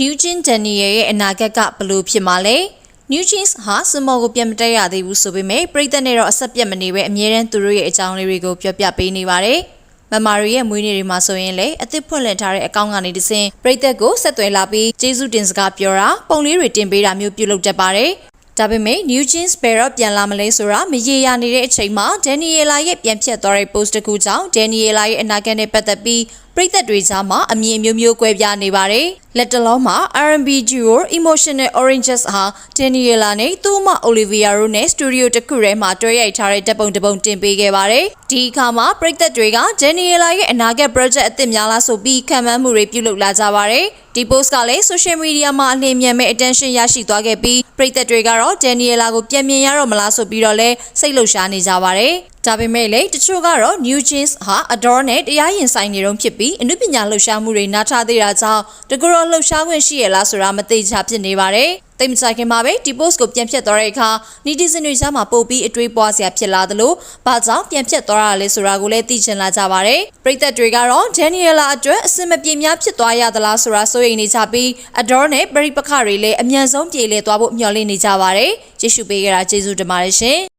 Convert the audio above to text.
New Jeans Daniel ရဲ့အနာဂတ်ကဘလို့ဖြစ်မှာလဲ New Jeans ဟာစမော်ကိုပြန်မတက်ရသေးဘူးဆိုပေမဲ့ပရိသတ်နဲ့တော့အဆက်ပြတ်မနေပဲအမြဲတမ်းသူတို့ရဲ့အကြောင်းလေးတွေကိုပြောပြပေးနေပါတယ်မမာရီရဲ့မွေးနေ့တွေမှာဆိုရင်လေအသစ်ဖွင့်လှစ်ထားတဲ့အကောင့်ကနေတဆင့်ပရိသတ်ကိုဆက်သွယ်လာပြီးကျေးဇူးတင်စကားပြောတာပုံလေးတွေတင်ပေးတာမျိုးပြုလုပ်တတ်ပါတယ်ဒါပေမဲ့ New Jeans ဘယ်တော့ပြန်လာမလဲဆိုတာမရေရာနေတဲ့အချိန်မှာ Daniela ရဲ့ပြန်ဖြတ်သွားတဲ့ post တစ်ခုကြောင့် Daniela ရဲ့အနာဂတ်နဲ့ပတ်သက်ပြီးပရိသတ်တွေကြားမှာအမြင်မျိုးမျိုးကွဲပြားနေပါတယ်။လက်တလုံးမှာ R&B duo Emotional Oranges ဟာ Daniela နဲ့သူ့မ Olivia တို့နဲ့စတူဒီယိုတစ်ခုထဲမှာတွဲရိုက်ထားတဲ့တပ်ပုံတစ်ပုံတင်ပေးခဲ့ပါတယ်။ဒီအခါမှာပရိသတ်တွေက Daniela ရဲ့အနာဂတ် project အသစ်များလားဆိုပြီးခံမှန်းမှုတွေပြုလုပ်လာကြပါတယ်။ဒီ post ကလည်း social media မှာအလင်းမြန်မဲ့ attention ရရှိသွားခဲ့ပြီးပရိသတ်တွေကတော့ Daniela ကိုပြန်မြင်ရတော့မလားဆိုပြီးတော့လဲစိတ်လှုပ်ရှားနေကြပါတယ်။ဒါပေမဲ့လေတချို့ကတော့ New Jeans ဟာ Adore နဲ့တရားရင်ဆိုင်နေတော့ဖြစ်ပြီးအနုပညာလှုပ်ရှားမှုတွေနားထားသေးတာကြောင့်တကူရောလှုပ်ရှားခွင့်ရှိရလားဆိုတာမသိချဖြစ်နေပါတယ်။တိတ်မဆိုင်ခင်မှာပဲဒီ post ကိုပြန်ဖြတ်သွားတဲ့အခါ netizen တွေကြားမှာပို့ပြီးအတွေးပွားစရာဖြစ်လာသလိုဘာကြောင့်ပြန်ဖြတ်သွားတာလဲဆိုတာကိုလည်းသိချင်လာကြပါတယ်။ပရိသတ်တွေကတော့ Daniela အတွက်အစင်မပြေများဖြစ်သွားရသလားဆိုတာစိုးရိမ်နေကြပြီး Adore နဲ့ပရိပခတွေလည်းအမြန်ဆုံးပြေလည်သွားဖို့မျှော်လင့်နေကြပါတယ်။ကြည့်ရှုပေးကြတာကျေးဇူးတင်ပါတယ်ရှင်။